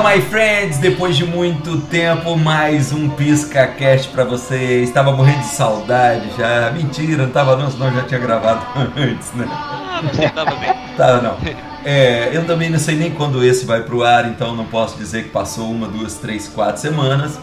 my friends, depois de muito tempo, mais um PiscaCast pra vocês. Tava morrendo de saudade já. Mentira, não tava não, senão eu já tinha gravado antes, né? Ah, você tava bem? Tava não. Eu também não sei nem quando esse vai pro ar, então não posso dizer que passou 1, 2, 3, 4 semanas.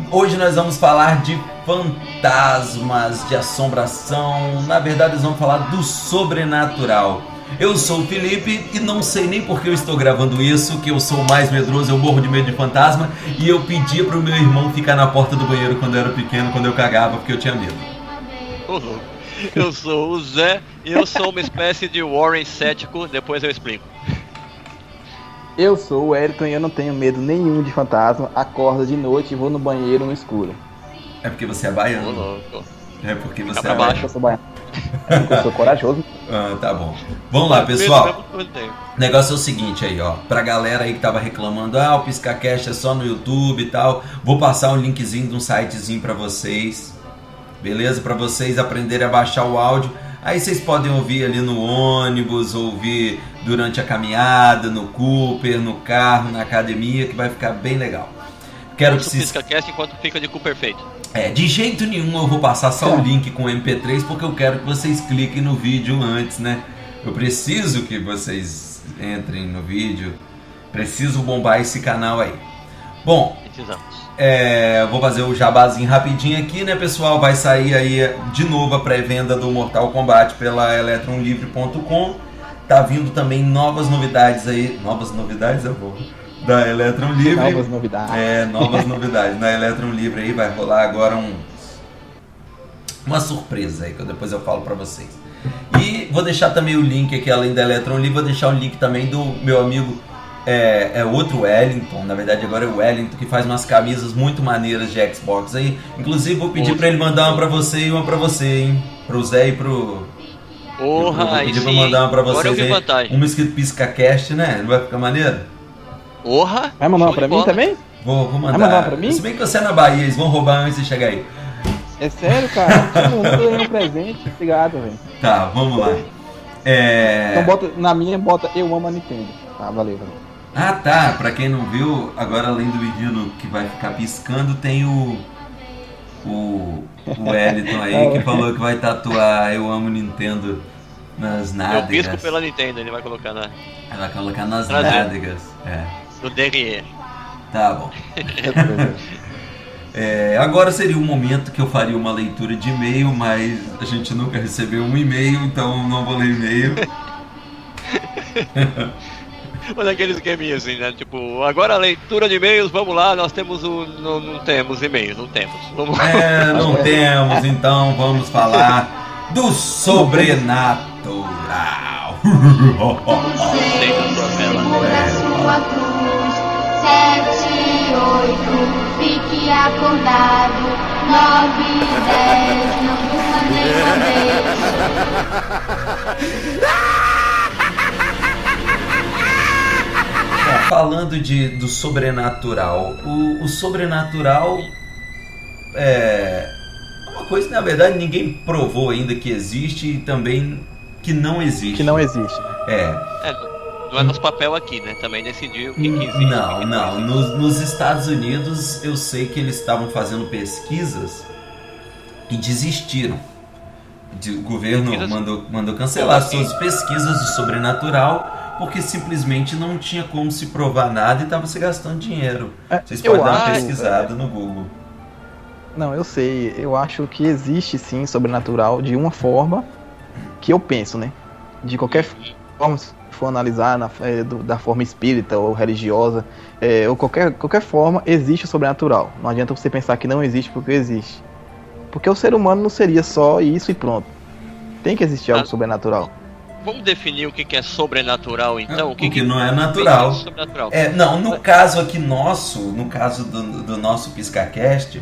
Hoje nós vamos falar de fantasmas, de assombração. Na verdade, nós vamos falar do sobrenatural. Eu sou o Felipe e não sei nem por que eu estou gravando isso, que eu sou o mais medroso, eu morro de medo de fantasma. E eu pedia pro meu irmão ficar na porta do banheiro quando eu era pequeno, quando eu cagava, porque eu tinha medo. Eu sou o Zé e eu sou uma espécie de Warren cético, depois eu explico. Eu sou o Elton e eu não tenho medo nenhum de fantasma. Acordo de noite e vou no banheiro no escuro. É porque você é baiano. Louco. É porque você pra é baixo. baiano. Eu sou baiano. É porque eu sou corajoso. Tá bom. Vamos lá, pessoal. O negócio é o seguinte aí, ó. Pra galera aí que tava reclamando, o PiscaCast é só no YouTube e tal. Vou passar um linkzinho de um sitezinho pra vocês. Beleza? Pra vocês aprenderem a baixar o áudio. Aí vocês podem ouvir ali no ônibus, ouvir durante a caminhada, no Cooper, no carro, na academia, que vai ficar bem legal. Quero que vocês... PiscaCast enquanto fica de cu perfeito. De jeito nenhum eu vou passar só o link com o MP3, porque eu quero que vocês cliquem no vídeo antes, né? Eu preciso que vocês entrem no vídeo. Preciso bombar esse canal aí. Bom, vou fazer o jabazinho rapidinho aqui, né, pessoal? Vai sair aí de novo a pré-venda do Mortal Kombat pela eletronlivre.com. Tá vindo também novas novidades aí. Novas novidades, eu vou... da Electron Livre. Novas novidades. Novas novidades. Na Electron Livre aí vai rolar agora uma surpresa aí, que depois eu falo pra vocês. E vou deixar também o link aqui, além da Electron Livre, vou deixar o link também do meu amigo, outro Wellington, na verdade agora é o Wellington, que faz umas camisas muito maneiras de Xbox aí. Inclusive vou pedir pra ele mandar uma pra você e uma pra você, hein? Pro Zé e pro... Vou pedir pra mandar uma pra vocês aí. Uma escrito PiscaCast, né? Não vai ficar maneiro? Vai mandar uma pra mim também? Vou mandar. Vai mandar uma pra mim? Se bem que você é na Bahia, eles vão roubar antes de chegar aí. É sério, cara? Eu ganhei um presente. Obrigado, velho. Tá, vamos lá. Então na minha bota Eu Amo a Nintendo. Tá, valeu. Tá. Pra quem não viu, agora além do menino que vai ficar piscando, tem o Wellington aí que falou que vai tatuar Eu Amo Nintendo nas nádegas. Eu pisco pela Nintendo, ele vai colocar na... Ele vai colocar nas nádegas. No derrière. Tá bom. Agora seria o momento que eu faria uma leitura de e-mail, mas a gente nunca recebeu um e-mail, então não vou ler e-mail. Olha aquele esqueminha assim, né? Tipo, agora a leitura de e-mails, vamos lá, nós temos não temos e-mails, não temos. Vamos... não temos, então vamos falar do sobrenatural. Sua cruz, 7, 8, fique acordado, 9, 10, não durma nem Falando do sobrenatural, o sobrenatural é uma coisa que na verdade ninguém provou ainda que existe e também que não existe. Que não existe. Não é nosso papel aqui, né? Também decidir o que existe. Não. Nos Estados Unidos eu sei que eles estavam fazendo pesquisas e desistiram. O governo mandou cancelar suas pesquisas do sobrenatural porque simplesmente não tinha como se provar nada e estava se gastando dinheiro. Vocês podem dar uma pesquisada no Google. Não, eu sei. Eu acho que existe sim sobrenatural de uma forma que eu penso, né? De qualquer forma, se for analisar da forma espírita ou religiosa, ou qualquer forma, existe o sobrenatural. Não adianta você pensar que não existe porque existe. Porque o ser humano não seria só isso e pronto. Tem que existir algo sobrenatural. Vamos definir o que é sobrenatural, então? O que não é natural. Sobrenatural. No caso aqui no caso do nosso PiscaCast,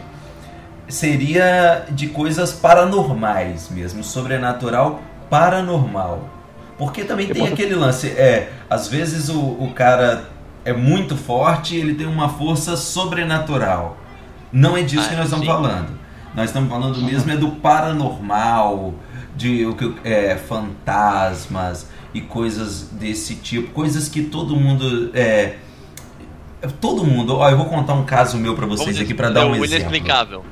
seria de coisas paranormais mesmo, sobrenatural paranormal. Porque também tem aquele lance, às vezes o cara é muito forte e ele tem uma força sobrenatural. Não é disso que nós estamos falando. Nós estamos falando mesmo do paranormal, de fantasmas e coisas desse tipo, coisas que todo mundo todo mundo, ó, eu vou contar um caso meu pra vocês aqui pra dar um exemplo. Inexplicável.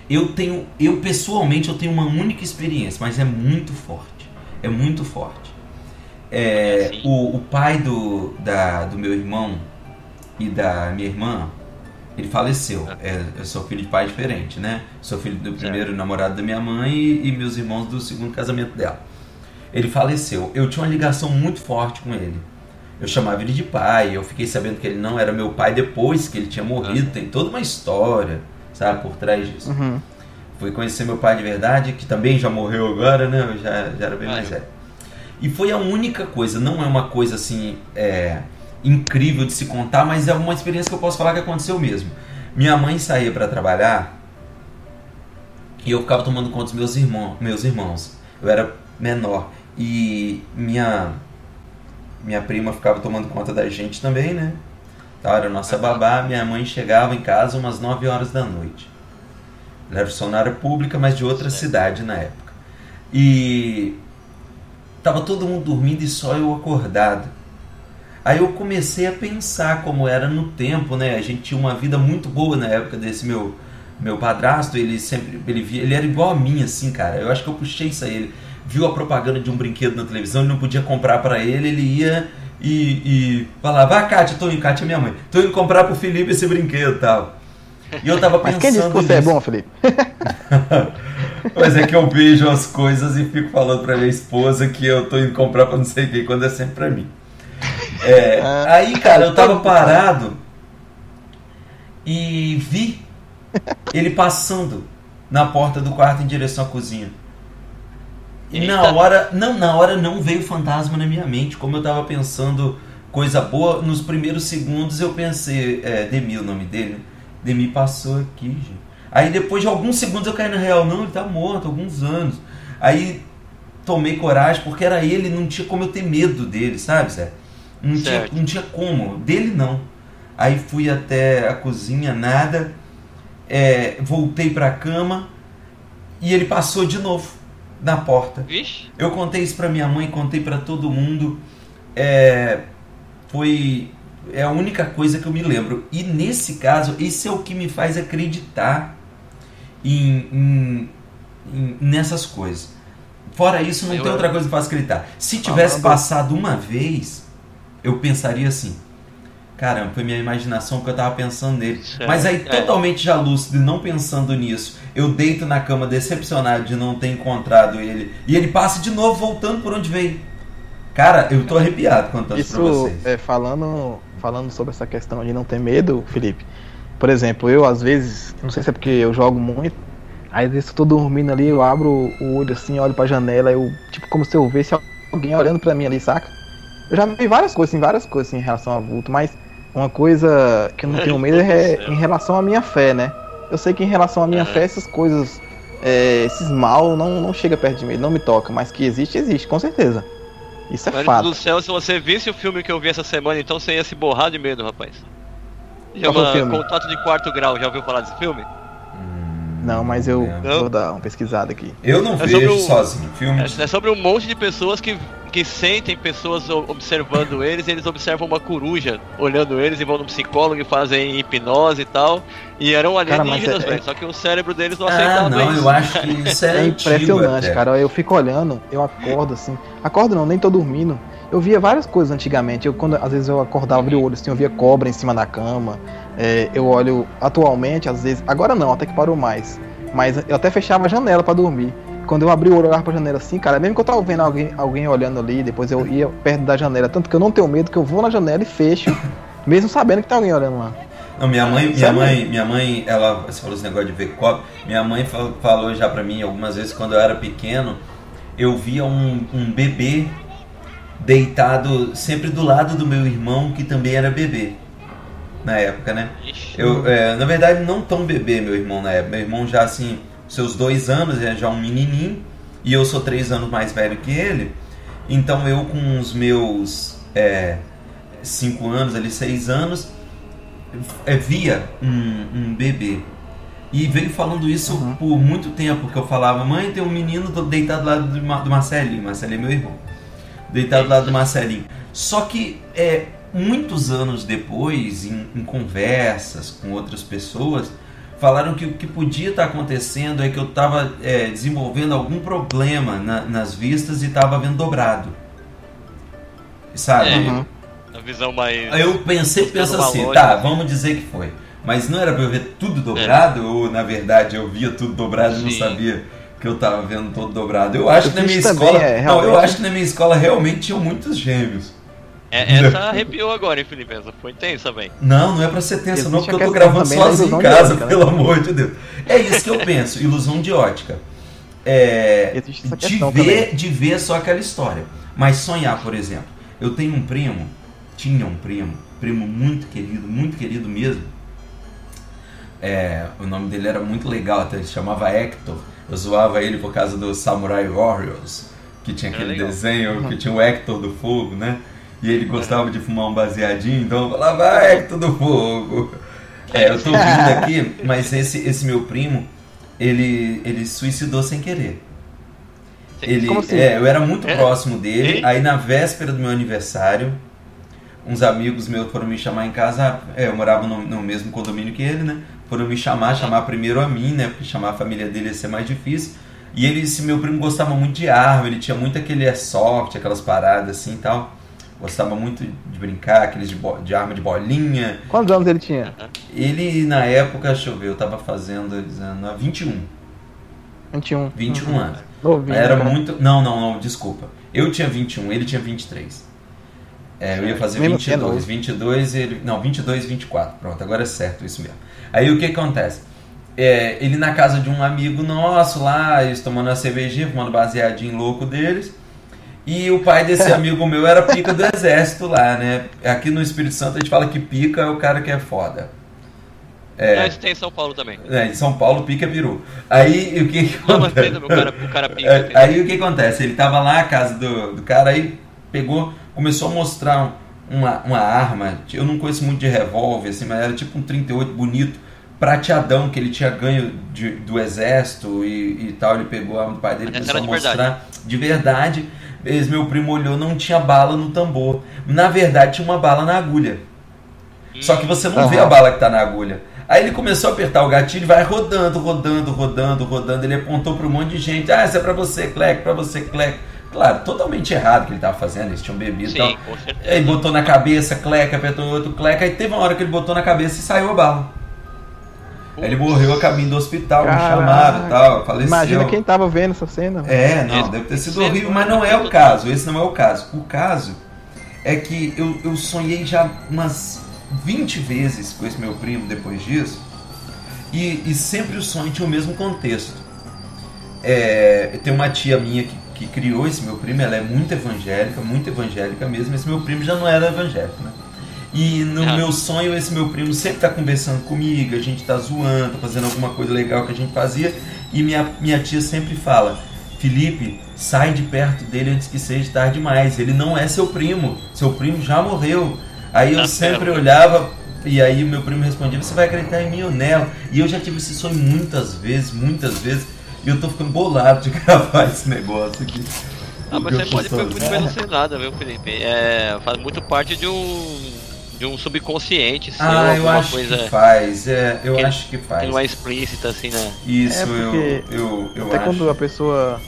Eu pessoalmente eu tenho uma única experiência, mas é muito forte. É muito forte. O pai do meu irmão e da minha irmã, ele faleceu. Eu sou filho de pai diferente, né? Sou filho do primeiro namorado da minha mãe e meus irmãos do segundo casamento dela. Ele faleceu. Eu tinha uma ligação muito forte com ele. Eu chamava ele de pai. Eu fiquei sabendo que ele não era meu pai depois que ele tinha morrido. Tem toda uma história, sabe, por trás disso. Fui conhecer meu pai de verdade, que também já morreu agora, né? Eu já era bem mais velho. E foi a única coisa. Não é uma coisa assim incrível de se contar, mas é uma experiência que eu posso falar que aconteceu mesmo. Minha mãe saía para trabalhar e eu ficava tomando conta dos meus irmãos. Eu era menor e minha prima ficava tomando conta da gente também, né? Então, era a nossa babá. Minha mãe chegava em casa umas 9 horas da noite. Ela era funcionária pública, mas de outra cidade na época. E tava todo mundo dormindo e só eu acordado. Aí eu comecei a pensar como era no tempo, né? A gente tinha uma vida muito boa na época desse meu padrasto. Ele era igual a mim, assim, cara. Eu acho que eu puxei isso aí. Ele viu a propaganda de um brinquedo na televisão, ele não podia comprar pra ele, ele ia e falava: Kátia, Kátia é minha mãe, tô indo comprar pro Felipe esse brinquedo e tal. E eu tava pensando. Mas quem disse que você é bom, Felipe? Mas é que eu vejo as coisas e fico falando pra minha esposa que eu tô indo comprar pra não sei quem, quando é sempre pra mim. Aí, cara, eu tava parado e vi ele passando na porta do quarto em direção à cozinha. E na hora não veio fantasma na minha mente. Como eu tava pensando coisa boa, nos primeiros segundos eu pensei, Demi, o nome dele, Demi passou aqui, gente. Aí depois de alguns segundos eu caí na real, não, ele tá morto há alguns anos. Aí tomei coragem, porque era ele, não tinha como eu ter medo dele, sabe, Zé? Não tinha como, dele não. Aí fui até a cozinha, nada, voltei pra cama e ele passou de novo na porta. Vixe. Eu contei isso pra minha mãe, contei pra todo mundo. Foi a única coisa que eu me lembro. E nesse caso, esse é o que me faz acreditar nessas coisas. Fora isso, não tem outra coisa que faça acreditar. Se tivesse passado uma vez, eu pensaria assim: caramba, foi minha imaginação que eu tava pensando nele. Mas aí, totalmente já lúcido e não pensando nisso, eu deito na cama decepcionado de não ter encontrado ele, e ele passa de novo voltando por onde veio. Cara, eu tô arrepiado contando isso pra vocês. Falando sobre essa questão de não ter medo, Felipe. Por exemplo, eu às vezes, não sei se é porque eu jogo muito, aí às vezes eu tô dormindo ali, eu abro o olho assim, olho pra janela, eu, tipo, como se eu visse alguém olhando pra mim ali, saca? Eu já vi várias coisas assim, em relação a vulto, mas uma coisa que eu não tenho medo é em relação à minha fé, né? Eu sei que em relação à minha fé, essas coisas, esses mal não chega perto de mim, não me toca, mas que existe, com certeza. Isso é Mas fato. do céu, se você visse o filme que eu vi essa semana, então você ia se borrar de medo, rapaz. Qual filme? Contato de Quarto Grau, já ouviu falar desse filme? Não, mas eu vou dar uma pesquisada aqui. Eu não vejo sozinho filmes. É sobre um monte de pessoas que sentem pessoas observando eles, e eles observam uma coruja olhando eles e vão no psicólogo e fazem hipnose e tal. E eram alienígenas, velho. Só que o cérebro deles não aceitava isso. Eu acho que isso é impressionante, cara. Eu fico olhando, eu acordo assim. Acordo não, nem tô dormindo. Eu via várias coisas antigamente. Às vezes eu acordava, abria o olho assim, eu via cobra em cima da cama. Eu olho atualmente, às vezes. Agora não, até que parou mais. Mas eu até fechava a janela pra dormir. Quando eu abri o olho e olhava pra janela assim, cara, mesmo que eu tava vendo alguém olhando ali, depois eu ia perto da janela. Tanto que eu não tenho medo, que eu vou na janela e fecho, mesmo sabendo que tá alguém olhando lá. Não, minha mãe, ela, você falou esse negócio de ver cobra. Minha mãe falou já pra mim algumas vezes, quando eu era pequeno, eu via um bebê deitado sempre do lado do meu irmão, que também era bebê na época, né? Na verdade, não tão bebê, meu irmão, na época. Meu irmão já, assim, seus 2 anos, já um menininho, e eu sou 3 anos mais velho que ele. Então eu, com os meus 5 anos, ali 6 anos, via um bebê. E veio falando isso por muito tempo, que eu falava: mãe, tem um menino deitado lá do Marcelinho. Marcelinho é meu irmão. Deitado lá do Marcelinho. Só que muitos anos depois, em conversas com outras pessoas, falaram que o que podia estar acontecendo é que eu estava desenvolvendo algum problema nas vistas e estava vendo dobrado. Sabe? A visão mais... Aí eu penso assim, tá, vamos dizer que foi. Mas não era pra eu ver tudo dobrado? Ou, na verdade, eu via tudo dobrado e não sabia que eu tava vendo todo dobrado? Eu acho que na minha escola... Não, eu acho que na minha escola realmente tinham muitos gêmeos. Essa arrepiou agora, hein, Felipe? Essa foi tensa, velho. Não é pra ser tensa não, porque eu tô gravando sozinho em casa, pelo amor de Deus. É isso que eu penso, ilusão de ótica. De ver só aquela história. Mas sonhar, por exemplo. Eu tenho um primo, primo muito querido mesmo. O nome dele era muito legal, até ele chamava Hector. Eu zoava ele por causa do Samurai Warriors, que tinha aquele desenho que tinha o Hector do Fogo, né? E ele gostava de fumar um baseadinho, então eu falava, Hector do Fogo. Eu tô rindo aqui, mas esse meu primo, ele suicidou sem querer. Como assim? Eu era muito próximo dele, aí na véspera do meu aniversário, uns amigos meus foram me chamar em casa, eu morava no mesmo condomínio que ele, né? Foram me chamar primeiro a mim, né? Porque chamar a família dele ia ser mais difícil. E esse meu primo gostava muito de arma, ele tinha muito aquele airsoft, aquelas paradas assim e tal. Gostava muito de brincar, aqueles de arma de bolinha. Quantos anos ele tinha? Ele, na época, deixa eu ver, eu tava fazendo 21. 21 anos. Novinho, era muito... Não, desculpa. Eu tinha 21, ele tinha 23. Eu ia fazer 22. 22, ele... Não, 22 e 24. Pronto, agora é certo isso mesmo. Aí o que acontece? Ele na casa de um amigo nosso lá, eles tomando uma cervejinha, fumando baseadinho louco deles. E o pai desse amigo meu era pica do exército lá, né? Aqui no Espírito Santo a gente fala que pica é o cara que é foda. Isso tem em São Paulo também. Em São Paulo pica peru. Aí o que acontece? O cara pica. Aí o que acontece? Ele tava lá na casa do cara, aí pegou, começou a mostrar uma arma. Eu não conheço muito de revólver, assim, mas era tipo um 38 bonito, prateadão, que ele tinha ganho do exército e tal. Ele pegou a arma do pai dele e começou a mostrar de verdade. Esse meu primo olhou, não tinha bala no tambor. Na verdade tinha uma bala na agulha. Só que você não vê a bala que tá na agulha. Aí ele começou a apertar o gatilho e vai rodando. Ele apontou para um monte de gente. Isso é pra você, Cleco, pra você, Cleco. Claro, totalmente errado o que ele tava fazendo, eles tinham bebido e tal. Com certeza. Aí botou na cabeça, Cleco, apertou outro Cleco. Aí teve uma hora que ele botou na cabeça e saiu a bala. Aí ele morreu a caminho do hospital, me chamaram e tal, faleceu. Imagina quem tava vendo essa cena. Deve ter sido horrível, mas não é o caso. Esse não é o caso. O caso é que eu sonhei já umas 20 vezes com esse meu primo depois disso, e sempre o sonho tinha o mesmo contexto. Tem uma tia minha que criou esse meu primo, ela é muito evangélica mesmo. Esse meu primo já não era evangélico, né? E no meu sonho, esse meu primo sempre tá conversando comigo, a gente tá zoando, fazendo alguma coisa legal que a gente fazia, e minha tia sempre fala, Felipe, sai de perto dele antes que seja tarde demais, ele não é seu primo já morreu. Aí eu sempre olhava, e aí meu primo respondia, você vai acreditar em mim ou nela? E eu já tive esse sonho muitas vezes, e eu tô ficando bolado de gravar esse negócio aqui. Mas você pode ficar muito bem alucinado, viu, Felipe? Faz muito parte de um subconsciente, seu, eu acho coisa que faz, acho que faz. Que não é explícita, assim, né? Isso, eu até acho. Quando a pessoa,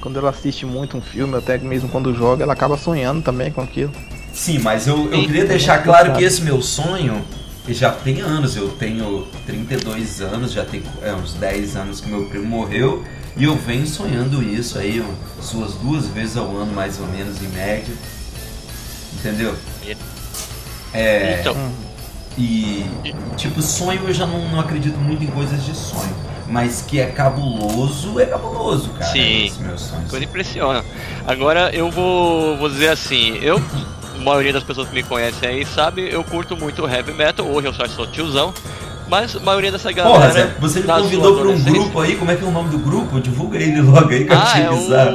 quando ela assiste muito um filme, até mesmo quando joga, ela acaba sonhando também com aquilo. Sim, mas eu queria deixar claro que esse meu sonho já tem anos. Eu tenho 32 anos, já tem uns 10 anos que meu primo morreu, e eu venho sonhando isso aí suas 2 vezes ao ano, mais ou menos, em média. Entendeu? Então. E tipo, sonho eu já não acredito muito em coisas de sonho, mas que é cabuloso, cara. Sim, esse meu sonho. Coisa impressiona. Agora eu vou dizer assim, a maioria das pessoas que me conhecem aí sabe, eu curto muito heavy metal, hoje eu só sou tiozão, mas a maioria dessa galera... Porra, Zé, você me convidou pra um grupo aí, como é que é o nome do grupo? Divulga ele logo aí que eu te avisar.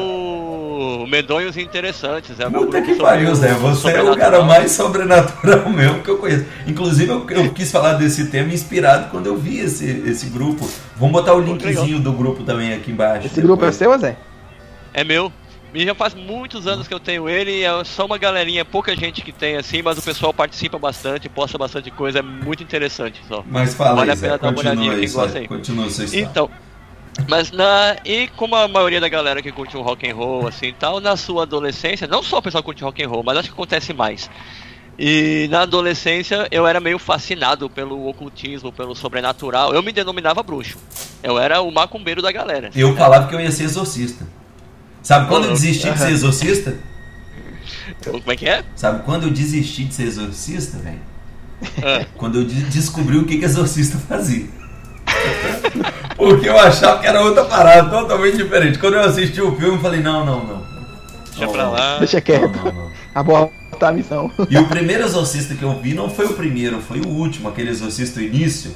Medonhos Interessantes, Puta que pariu, Zé, você é o cara mais sobrenatural mesmo que eu conheço. Inclusive eu quis falar desse tema inspirado quando eu vi esse grupo. Vamos botar o linkzinho do grupo também aqui embaixo. Esse grupo é seu, Zé? É meu. E já faz muitos anos que eu tenho ele, é só uma galerinha, pouca gente que tem assim, mas o pessoal participa bastante, posta bastante coisa, é muito interessante só. Mas fala vale aí, a pena dar uma olhadinha quem gosta aí. Continua sua história. Então, e como a maioria da galera que curte um rock and roll assim e tal, na sua adolescência, não só o pessoal que curte rock and roll, mas acho que acontece mais. E na adolescência eu era meio fascinado pelo ocultismo, pelo sobrenatural. Eu me denominava bruxo. Eu era o macumbeiro da galera. Eu falava que eu ia ser exorcista. Sabe quando eu desisti de ser exorcista? Como é que é? Sabe quando eu desisti de ser exorcista, velho? Quando eu descobri o que exorcista fazia. Porque eu achava que era outra parada, totalmente diferente. Quando eu assisti o filme, eu falei, não. Deixa pra lá. Deixa quieto. Aborta a missão. E o primeiro exorcista que eu vi não foi o primeiro, foi o último, aquele exorcista início.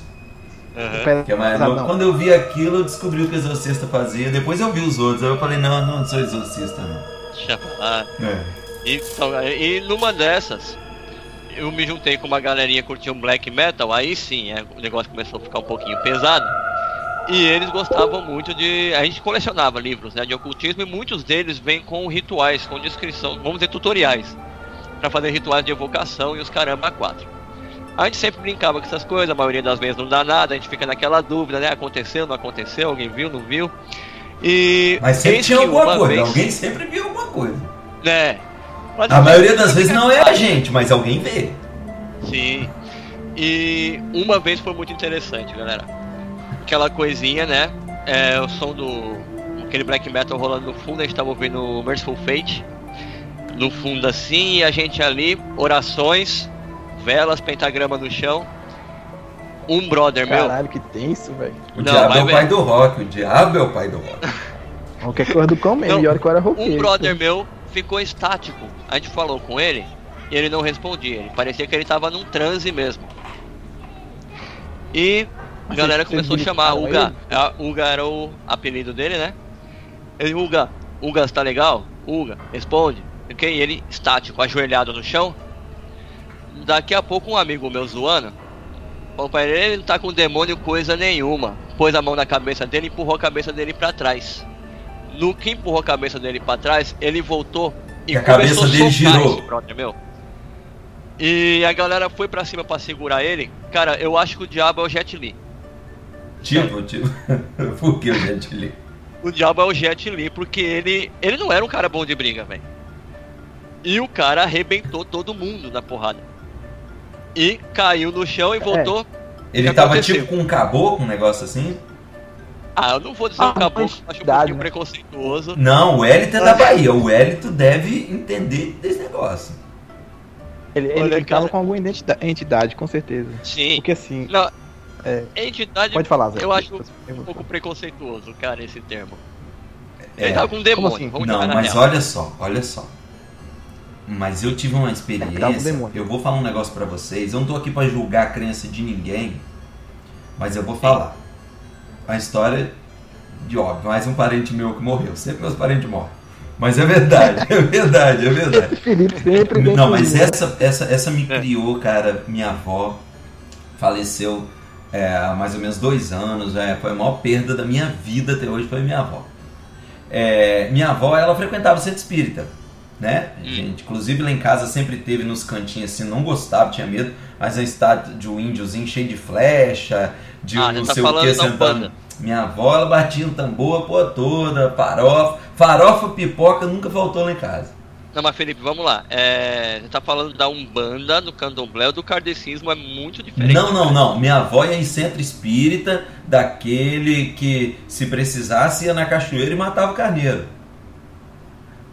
Que é mais novo. Quando eu vi aquilo, eu descobri o que o exorcista fazia. Depois eu vi os outros, aí eu falei, não sou exorcista, não. Deixa pra lá. Então, e numa dessas, eu me juntei com uma galerinha que curtia um black metal, aí sim, o negócio começou a ficar um pouquinho pesado. E eles gostavam muito de... A gente colecionava livros, né, de ocultismo, e muitos deles vêm com rituais, com descrição, vamos dizer, tutoriais, pra fazer rituais de evocação e os caramba 4. A gente sempre brincava com essas coisas, a maioria das vezes não dá nada, a gente fica naquela dúvida, né, aconteceu, não aconteceu, alguém viu, não viu. Mas sempre tinha alguma coisa, alguém sempre viu alguma coisa. Né? A maioria das vezes não é a gente, mas alguém vê. Sim. E uma vez foi muito interessante, galera. Aquela coisinha, né? O som aquele black metal rolando no fundo, a gente tava ouvindo Merciful Fate no fundo assim, e a gente ali, orações, velas, pentagrama no chão. Um brother meu. Caralho, que tenso, velho. O diabo é o pai do rock, o diabo é o pai do rock. Qualquer coisa do cão mesmo, e olha que eu era roqueiro. Um brother meu ficou estático. A gente falou com ele e ele não respondia. Ele parecia que ele tava num transe mesmo. E a galera começou a chamar Uga. Uga era o apelido dele, né? Ele, Uga, você tá legal? Uga, responde. Ok? E ele estático, ajoelhado no chão. Daqui a pouco um amigo meu zoando falou pra ele não tá com demônio coisa nenhuma. Pôs a mão na cabeça dele e empurrou a cabeça dele pra trás. No que empurrou a cabeça dele pra trás, ele voltou e a cabeça dele girou. Meu. E a galera foi pra cima pra segurar ele. Cara, eu acho que o diabo é o Jet Li. Tipo, por que o Jet Li? O diabo é o Jet Li, porque ele não era um cara bom de briga, velho. E o cara arrebentou todo mundo na porrada. E caiu no chão e voltou. Ele tava tipo com um caboclo, um negócio assim? Eu não vou dizer um caboclo, acho um pouquinho preconceituoso. Não, o Hélito é da Bahia. O Hélito deve entender desse negócio. Ele tava com alguma entidade, com certeza. Sim. Porque assim... Não, entidade, pode falar, Zé. Eu acho um pouco preconceituoso, cara, esse termo. Ele tava com um demônio. Assim? Não, mas olha só. Mas eu tive uma experiência, eu vou falar um negócio pra vocês, eu não tô aqui pra julgar a crença de ninguém, mas eu vou falar. A história de óbvio, mais um parente meu que morreu, sempre meus parentes morrem. Mas é verdade, é verdade. Felipe sempre não, mas essa me criou, cara, minha avó faleceu há mais ou menos 2 anos, foi a maior perda da minha vida até hoje, foi minha avó. Minha avó, ela frequentava o centro espírita, né? Gente, inclusive lá em casa sempre teve nos cantinhos assim, não gostava, tinha medo, mas a estátua de um índiozinho cheio de flecha, de não sei o que sentando. Minha avó, ela batia no tambor a porra toda, farofa, pipoca, nunca faltou lá em casa. Não, mas Felipe, vamos lá. Você tá falando da Umbanda, do Candomblé, do Kardecismo, é muito diferente. Não. Minha avó ia em centro espírita, daquele que, se precisasse, ia na cachoeira e matava o carneiro.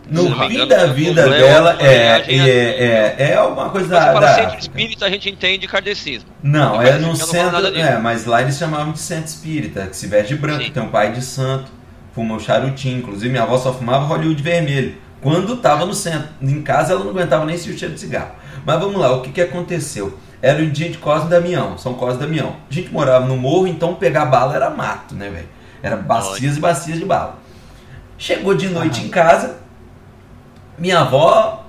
No fim da vida dela, é alguma coisa da... Quando você fala centro espírita, a gente entende kardecismo. Não, no centro... mas lá eles chamavam de centro espírita, que se veste de branco, tem um pai de santo, fuma o charutinho. Inclusive, minha avó só fumava Hollywood vermelho. Quando tava no centro, em casa ela não aguentava nem sentir o cheiro de cigarro. Mas vamos lá, o que aconteceu? Era o dia de Cosme e Damião, São Cosme e Damião. A gente morava no morro, então pegar bala era mato, né, velho? Era bacias e bacias de bala. Chegou de noite em casa, minha avó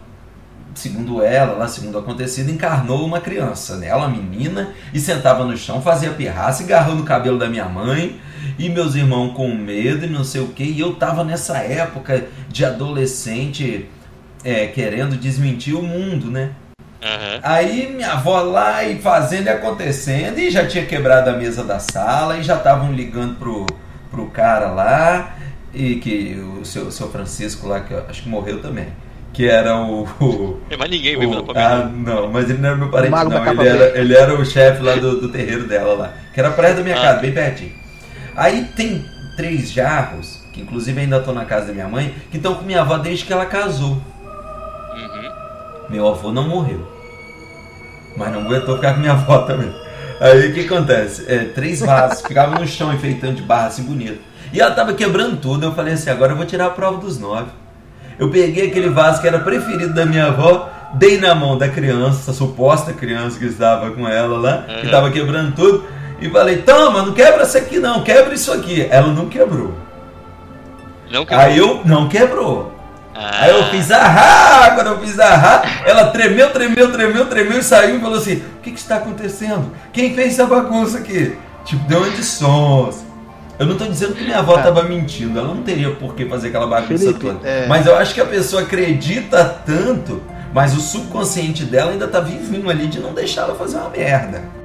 segundo ela, lá, segundo o acontecido, encarnou uma criança, né? Ela, menina, e sentava no chão, fazia pirraça, agarrou no cabelo da minha mãe, e meus irmãos com medo e não sei o que, e eu tava nessa época de adolescente querendo desmentir o mundo, né? Uhum. Aí minha avó lá e fazendo e acontecendo, e já tinha quebrado a mesa da sala, e já estavam ligando pro cara lá, e que o seu Francisco lá, que eu acho que morreu também, que era mas ninguém viu na família. Não, mas ele não era meu parente, não, ele era o chefe lá do terreiro dela lá, que era perto da minha casa, bem pertinho. Aí tem 3 jarros, que inclusive ainda estão na casa da minha mãe, que estão com minha avó desde que ela casou. Uhum. Meu avô não morreu, mas não aguentou ficar com minha avó também. Aí o que acontece? 3 vasos, ficavam no chão enfeitando de barra assim bonito. E ela tava quebrando tudo, eu falei assim, agora eu vou tirar a prova dos 9. Eu peguei aquele vaso que era preferido da minha avó, dei na mão da criança, a suposta criança que estava com ela lá, que tava quebrando tudo, e falei, toma, não quebra isso aqui não, quebra isso aqui. Ela não quebrou. Não quebrou? Aí eu, não quebrou. Aí eu fiz quando eu fiz ela tremeu e saiu e falou assim, o que está acontecendo? Quem fez essa bagunça aqui? Tipo, deu uma de sons. Eu não estou dizendo que minha avó estava mentindo, ela não teria por que fazer aquela bagunça toda. Mas eu acho que a pessoa acredita tanto, mas o subconsciente dela ainda está vivinho ali de não deixar ela fazer uma merda.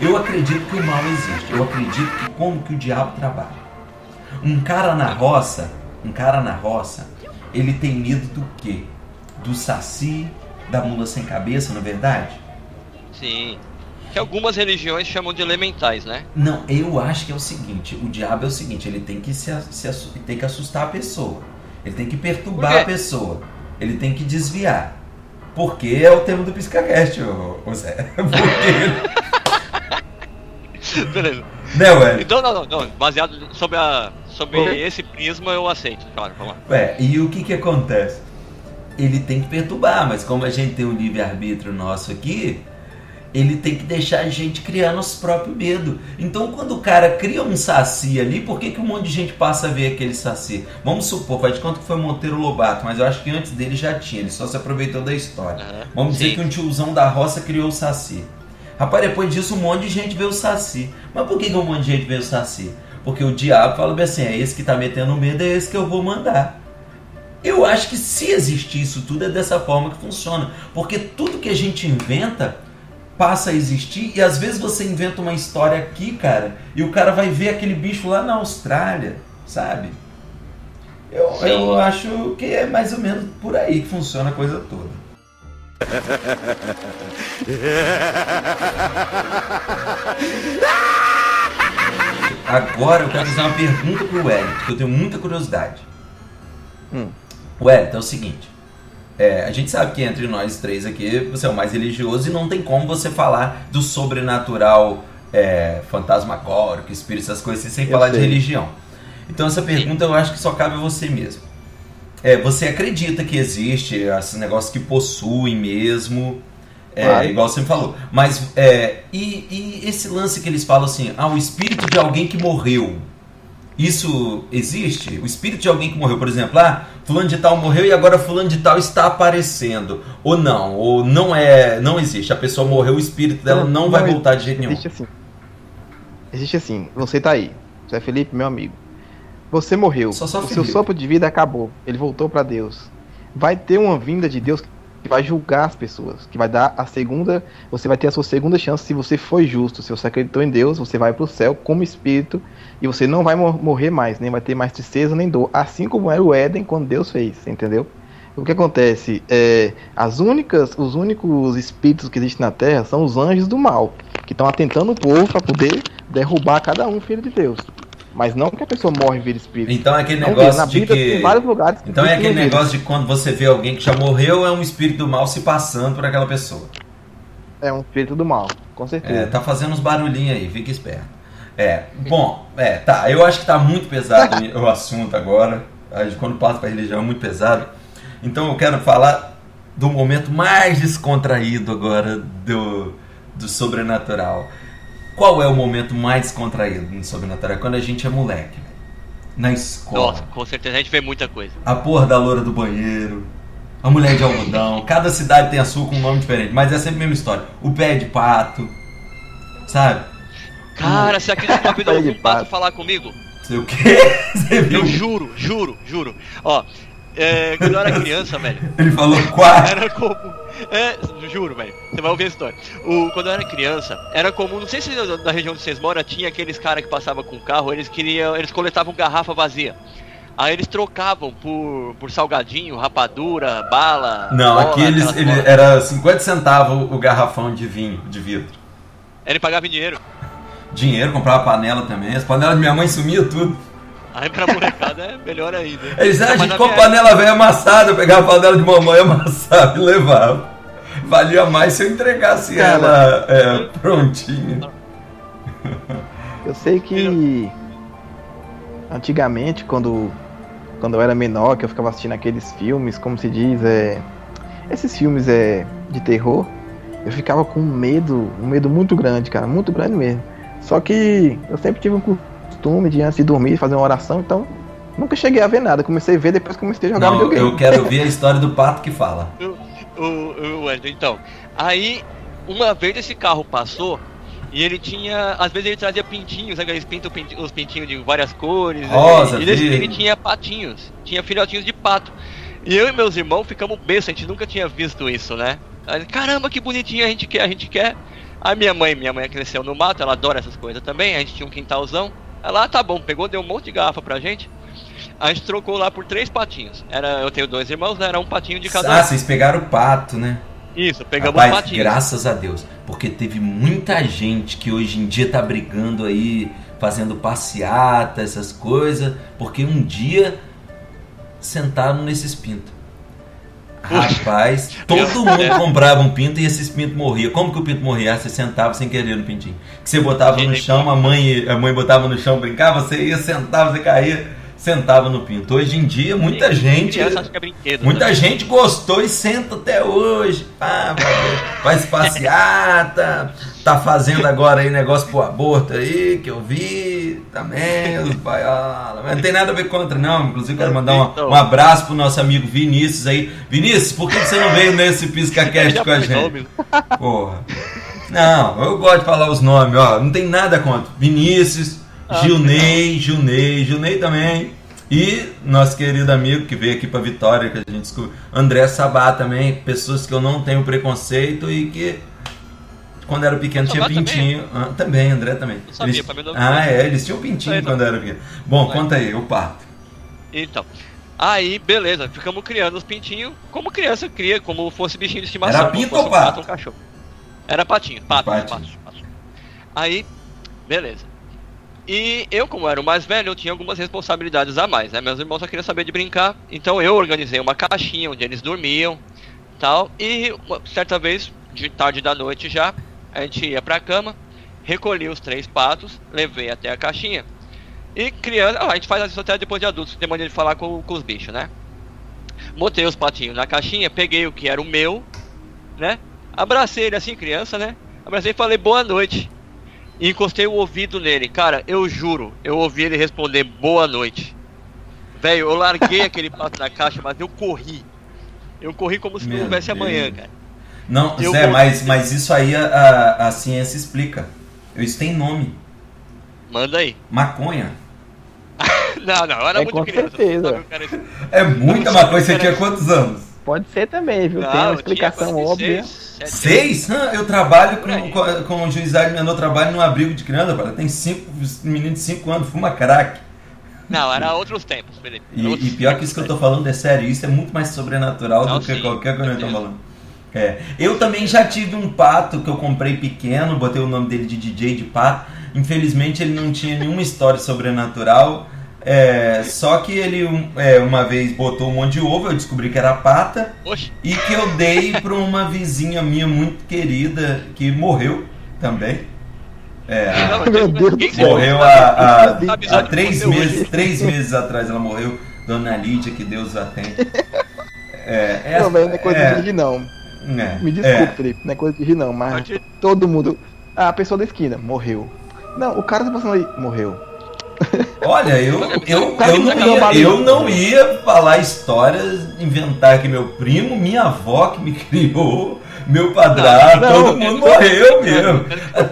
Eu acredito que o mal existe. Eu acredito que como que o diabo trabalha. Um cara na roça, ele tem medo do quê? Do saci, da mula sem cabeça, não é verdade? Sim. Que algumas religiões chamam de elementais, né? Não, eu acho que é o seguinte, o diabo é o seguinte, ele tem que tem que assustar a pessoa. Ele tem que perturbar a pessoa. Ele tem que desviar. Porque é o tema do PsicaCast, ô Zé. Beleza. Não, velho. Então, não. Baseado sobre esse prisma, eu aceito. Claro, vamos lá. E o que acontece? Ele tem que perturbar, mas como a gente tem um livre-arbítrio nosso aqui, ele tem que deixar a gente criar nosso próprio medo. Então, quando o cara cria um saci ali, por que um monte de gente passa a ver aquele saci? Vamos supor, faz de conta que foi Monteiro Lobato, mas eu acho que antes dele já tinha, ele só se aproveitou da história. Vamos dizer que um tiozão da roça criou o saci. Rapaz, depois disso um monte de gente vê o saci. Mas por que um monte de gente vê o saci? Porque o diabo fala bem assim, é esse que tá metendo medo, é esse que eu vou mandar. Eu acho que se existir isso tudo é dessa forma que funciona. Porque tudo que a gente inventa passa a existir, e às vezes você inventa uma história aqui, cara, e o cara vai ver aquele bicho lá na Austrália, sabe? Eu acho que é mais ou menos por aí que funciona a coisa toda. Agora eu quero fazer uma pergunta pro Wellington, que eu tenho muita curiosidade. Wellington, é o seguinte, a gente sabe que entre nós 3 aqui você é o mais religioso e não tem como você falar do sobrenatural, fantasmagórico, espírito, essas coisas sem falar de religião. Então essa pergunta eu acho que só cabe a você mesmo. Você acredita que existe esses negócios que possuem mesmo, igual você me falou, mas e esse lance que eles falam assim, o espírito de alguém que morreu, isso existe? O espírito de alguém que morreu, por exemplo, fulano de tal morreu e agora fulano de tal está aparecendo, ou não existe, a pessoa morreu, o espírito dela não vai voltar de jeito nenhum. Existe assim, você tá aí, Zé Felipe, meu amigo. Você morreu, o seu sopro de vida acabou, ele voltou para Deus. Vai ter uma vinda de Deus que vai julgar as pessoas, que vai dar você vai ter a sua segunda chance se você foi justo, se você acreditou em Deus, você vai para o céu como espírito e você não vai morrer mais, nem vai ter mais tristeza nem dor, assim como era o Éden quando Deus fez, entendeu? O que acontece? Os únicos espíritos que existem na Terra são os anjos do mal, que estão atentando o povo para poder derrubar cada um filho de Deus. Mas não que a pessoa morre e vira espírito. Então é aquele negócio de que... Tem vários lugares que então é aquele negócio de quando você vê alguém que já morreu, é um espírito do mal se passando por aquela pessoa. É um espírito do mal, com certeza. Tá fazendo uns barulhinhos aí, fica esperto. Eu acho que tá muito pesado o assunto agora. Quando passa pra religião é muito pesado. Então eu quero falar do momento mais descontraído agora do sobrenatural. Qual é o momento mais descontraído no sobrenatural? É quando a gente é moleque. Na escola. Nossa, com certeza a gente vê muita coisa. A porra da loura do banheiro. A mulher de algodão. Cada cidade tem a sua com um nome diferente. Mas é sempre a mesma história. O pé de pato. Sabe? Cara, você acredita que uma vez eu ouvi um pato falar comigo? Sei o quê? Você viu? Eu juro. Ó, quando eu era criança, velho. Ele falou quatro. Era comum. Juro, velho. Você vai ouvir a história. Quando eu era criança, era comum. Não sei se na região onde vocês moram tinha aqueles caras que passavam com carro. Eles coletavam garrafa vazia. Aí eles trocavam por salgadinho, rapadura, bala. Não, bola, aqui era 50 centavos o garrafão de vinho, de vidro. Ele pagava em dinheiro. Dinheiro, comprava panela também. As panelas de minha mãe sumia tudo. Aí pra molecada é melhor ainda. Eles a gente compra panela velha amassada, eu pegava a panela de mamãe amassada e levava. Valia mais se eu entregasse ela prontinha. Eu sei que antigamente, quando eu era menor, que eu ficava assistindo aqueles filmes, como se diz, esses filmes de terror, eu ficava com um medo muito grande, cara, muito grande mesmo. Só que eu sempre tive um costume de, antes de dormir, fazer uma oração, então nunca cheguei a ver nada. Comecei a ver depois que comecei a jogar videogame. Eu quero ver a história do pato que fala. Então, aí uma vez esse carro passou e ele tinha, às vezes ele trazia pintinhos, aqueles os pintinhos de várias cores. Rosa, e ele tinha patinhos, tinha filhotinhos de pato. E eu e meus irmãos ficamos bestos, a gente nunca tinha visto isso, né? Aí, caramba, que bonitinho, a gente quer. Aí minha mãe cresceu no mato, ela adora essas coisas também, a gente tinha um quintalzão. Ela, tá bom, pegou, deu um monte de garrafa pra gente. A gente trocou lá por 3 patinhos. Eu tenho 2 irmãos, né? Era um patinho de cada um. Ah, vocês pegaram o pato, né? Isso, pegamos Rapaz, um patinho. Graças a Deus, porque teve muita gente que hoje em dia tá brigando aí, fazendo passeata, essas coisas, porque um dia sentaram nesses pintos. Rapaz, todo mundo comprava um pinto e esses pintos morriam. Como que o pinto morria? Você sentava sem querer no pintinho. Que você botava no chão, a mãe botava no chão, brincava, você ia, sentava, você caía, sentava no pinto. Hoje em dia, muita gente gente gostou e senta até hoje. Faz passeata, tá fazendo agora aí negócio pro aborto aí, que eu vi também, os baiola. Mas não tem nada a ver contra não, inclusive quero mandar um abraço pro nosso amigo Vinícius aí. Vinícius, por que você não veio nesse PiscaCast com a gente? Porra. Não, eu gosto de falar os nomes, ó, não tem nada contra. Vinícius, Gilney também. E nosso querido amigo que veio aqui pra Vitória, que a gente descobriu, André Sabá também, pessoas que eu não tenho preconceito e que quando era pequeno tinha pintinho. Também, André também. Não sabia, pra mim não. Eles tinham pintinho quando era pequeno. Bom, conta aí, o pato. Então, aí, beleza, ficamos criando os pintinhos como criança cria, como fosse bichinho de estimação. Era pinto ou pato? Um cachorro. Era patinho, pato. Aí, beleza. E eu, como era o mais velho, eu tinha algumas responsabilidades a mais, né? Meus irmãos só queriam saber de brincar, então eu organizei uma caixinha onde eles dormiam, tal. E certa vez, de tarde da noite já, a gente ia pra cama, recolhi os 3 patos, levei até a caixinha. E criança, a gente faz isso até depois de adultos, tem maneira de falar com os bichos, né? Botei os patinhos na caixinha, peguei o que era o meu, né? Abracei ele assim, criança, né? Abracei e falei boa noite. E encostei o ouvido nele. Cara, eu juro, eu ouvi ele responder boa noite. Velho, eu larguei aquele pato na caixa, mas eu corri. Eu corri como se não houvesse amanhã, cara. Não, Zé, mas isso aí a ciência explica. Isso tem nome. Manda aí. Maconha. Não, era muito com criança. certeza. É muita maconha. Você tinha quantos anos? Pode ser também, viu? Tem uma explicação óbvia. 6? Eu trabalho com o juizado, eu trabalho num abrigo de criança, tem 5 meninos de 5 anos, fuma crack. Não, era outros tempos, Felipe. E pior que isso que eu tô falando é sério, isso é muito mais sobrenatural do que qualquer coisa que eu tô falando. Eu também já tive um pato que eu comprei pequeno, botei o nome dele de DJ de pato. Infelizmente ele não tinha nenhuma história sobrenatural. Só que ele uma vez botou um monte de ovo, eu descobri que era pata. Oxi. E que eu dei para uma vizinha minha muito querida que morreu também. Meu Deus do céu. Morreu há 3 meses. 3 meses atrás ela morreu. Dona Lídia, que Deus a tem. Não, velho, não é coisa de rir não. Me desculpe, Felipe, não é coisa de rir não, mas todo mundo. A pessoa da esquina morreu. Não, o cara tá passando aí, morreu. Olha, eu não ia falar histórias, inventar que meu primo, minha avó que me criou, meu padrasto, todo mundo morreu mesmo.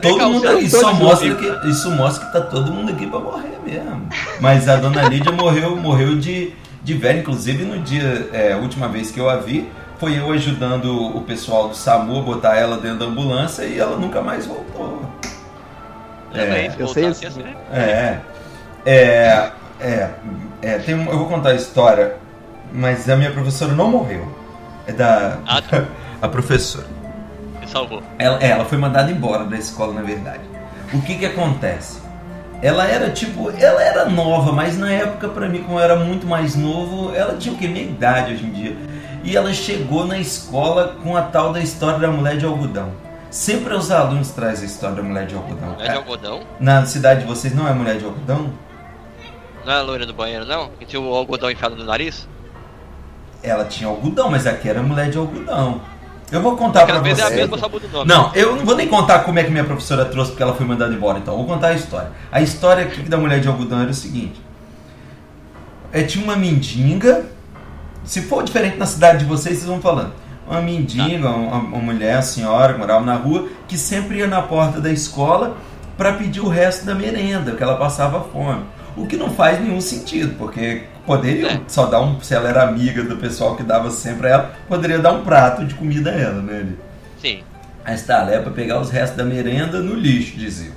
Todo mundo, isso mostra que tá todo mundo aqui pra morrer mesmo. Mas a dona Lídia morreu de velho, inclusive no dia, a última vez que eu a vi, foi eu ajudando o pessoal do SAMU a botar ela dentro da ambulância e ela nunca mais voltou. Eu sei isso. Eu vou contar a história, mas a minha professora não morreu. É da a professora. Me salvou. Ela foi mandada embora da escola, na verdade. O que acontece? Ela era nova, mas na época, pra mim, como eu era muito mais novo, ela tinha o que? Minha idade hoje em dia. E ela chegou na escola com a tal da história da mulher de algodão. Sempre os alunos trazem a história da mulher de algodão. Mulher de algodão? Na cidade de vocês não é mulher de algodão? Não é a loira do banheiro, não? Que tinha o algodão enfiado no nariz? Ela tinha algodão, mas aqui era mulher de algodão. Eu vou contar pra vocês. É a mesma, só muda o nome. Não, eu não vou nem contar como é que minha professora trouxe porque ela foi mandada embora, então. Eu vou contar a história. A história aqui da mulher de algodão era o seguinte. Tinha uma mendiga. Se for diferente na cidade de vocês vão falando. Uma mendiga, uma mulher, uma senhora que morava na rua, que sempre ia na porta da escola para pedir o resto da merenda, que ela passava fome. O que não faz nenhum sentido, porque poderia só dar se ela era amiga do pessoal que dava sempre a ela, poderia dar um prato de comida a ela, né? Sim. Mas ela é para pegar os restos da merenda no lixo, dizia.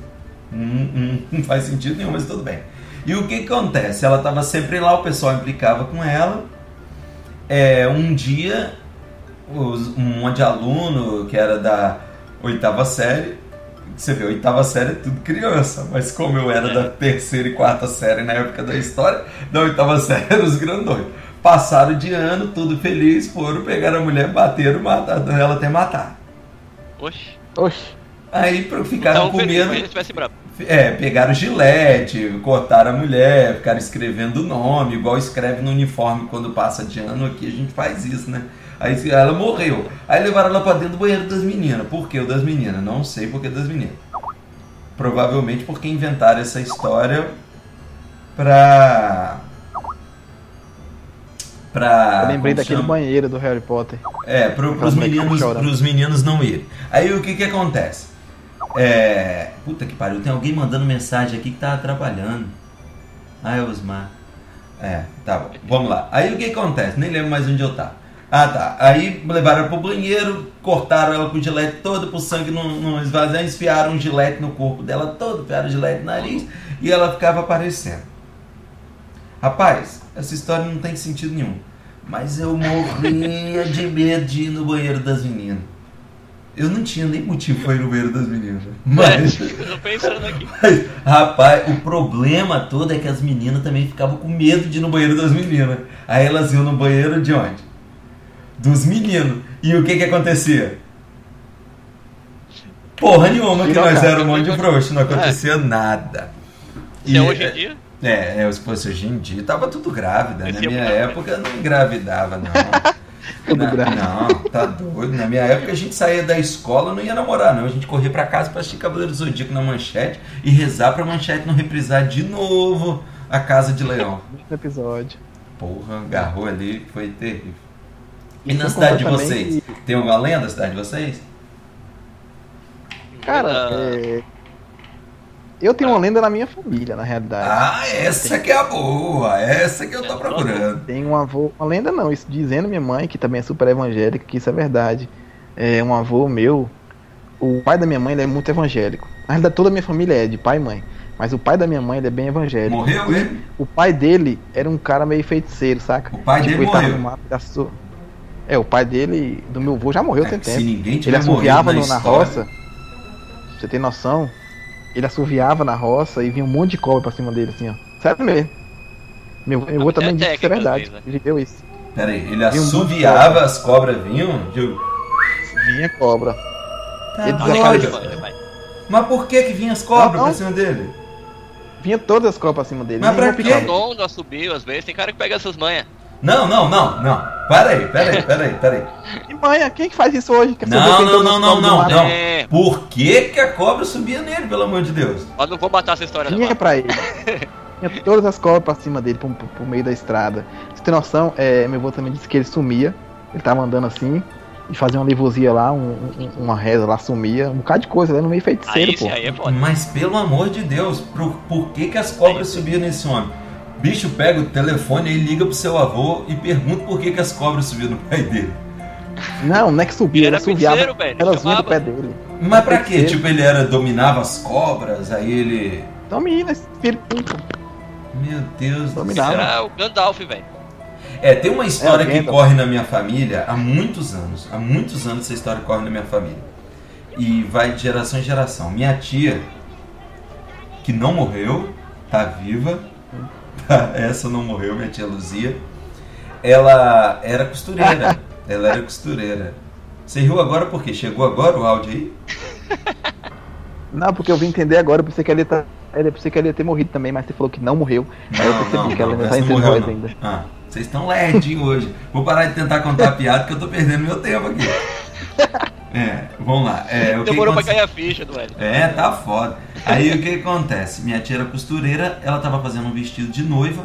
Não faz sentido nenhum, mas tudo bem. E o que acontece? Ela estava sempre lá, o pessoal implicava com ela. Um dia, um monte de aluno que era da 8ª série, você vê, 8ª série é tudo criança, mas como eu era da 3ª e 4ª série na época da história, da 8ª série eram os grandões. Passaram de ano, tudo feliz, foram, pegaram a mulher, bateram, mataram ela até matar. Oxi. Aí ficaram com medo. Bravo. Pegaram gilete, cortaram a mulher, ficaram escrevendo o nome, igual escreve no uniforme quando passa de ano aqui, a gente faz isso, né? Aí ela morreu. Aí levaram ela pra dentro do banheiro das meninas. Por que o das meninas? Não sei por que das meninas. Provavelmente porque inventaram essa história eu lembrei daquele banheiro do Harry Potter. Pros meninos não irem. Aí o que acontece? Puta que pariu, tem alguém mandando mensagem aqui que tá atrapalhando. Osmar. Tá bom, vamos lá. Aí o que acontece? Nem lembro mais onde eu tava. Tá. Aí levaram ela pro banheiro, cortaram ela com o gilete todo, pro sangue não esvaziar, enfiaram um gilete no corpo dela todo, enfiaram o gilete no nariz e ela ficava aparecendo. Rapaz, essa história não tem sentido nenhum. Mas eu morria de medo de ir no banheiro das meninas. Eu não tinha nem motivo para ir no banheiro das meninas. Mas, eu tô pensando aqui. Mas, rapaz, o problema todo é que as meninas também ficavam com medo de ir no banheiro das meninas. Aí elas iam no banheiro de onde? Dos meninos. E o que acontecia? Porra nenhuma, que nós éramos um monte de frouxo, não acontecia nada. Hoje em dia? Hoje em dia tava tudo grávida. Na minha época não engravidava, não. Não, tá doido. Na minha época a gente saía da escola, não ia namorar, não. A gente corria pra casa pra assistir Cavaleiro do Zodíaco na Manchete e rezar pra Manchete não reprisar de novo A Casa de Leão. Episódio. Porra, agarrou ali, foi terrível. E na cidade de vocês? Tem alguma lenda na cidade de vocês? Cara, eu tenho uma lenda na minha família, na realidade. Essa que é a boa, essa que eu tô procurando. Tem um avô, uma lenda não, isso dizendo minha mãe, que também é super evangélica, que isso é verdade. Um avô meu, o pai da minha mãe, ele é muito evangélico. Na realidade toda a minha família é de pai e mãe, mas o pai da minha mãe, ele é bem evangélico. Morreu ele? O pai dele era um cara meio feiticeiro, saca? O pai dele morreu? O pai dele, do meu avô, já morreu tem tempo. Se ninguém ele assoviava na história... roça, pra você ter noção. Ele assoviava na roça e vinha um monte de cobra pra cima dele, assim, ó. Sério mesmo. Meu avô também disse que é verdade. Né? Ele deu isso. Pera aí, ele assoviava, as cobras vinham? Vinha cobra. Mas por que vinha as cobras pra cima dele? Vinha todas as cobras pra cima dele. Mas pra quê? Não assobio, às vezes. Tem cara que pega essas manhas. Não. Pera aí. E manha, quem que faz isso hoje? Não. Por que a cobra subia nele, pelo amor de Deus? Mas não vou matar essa história, Vinha pra ele. Tinha todas as cobras pra cima dele, pro meio da estrada. Você tem noção, meu avô também disse que ele sumia. Ele tava andando assim, e fazia uma livrosia lá, uma reza lá, sumia. Um bocado de coisa, ele no meio feiticeiro, pô. Aí é foda. Mas pelo amor de Deus, por que as cobras subiam nesse homem? Bicho pega o telefone e liga pro seu avô e pergunta por que as cobras subiam no pé dele. Não é que subia, ele assobiava, elas vinham do pé dele. Mas pra quê? Tipo, ele dominava as cobras, aí ele... Domina, espírito. Meu Deus do Dominava. céu. Era o Gandalf, velho. Tem uma história que Gandalf. corre na minha família há muitos anos. Há muitos anos essa história corre na minha família. E vai de geração em geração. Minha tia, que não morreu, tá viva. Essa não morreu, minha tia Luzia. Ela era costureira. Ela era costureira. Você riu agora por quê? Chegou agora o áudio aí? Não, porque eu vim entender agora, eu pensei que ele ia ter morrido também, mas você falou que não morreu. Aí eu percebi que ela ainda tá essa entre não morreu, nós não. ainda. Vocês estão lerdinhos hoje. Vou parar de tentar contar piada que eu tô perdendo meu tempo aqui. Vamos lá. Demorou pra cair a ficha do velho. Tá foda. Aí o que acontece? Minha tia era costureira, ela tava fazendo um vestido de noiva.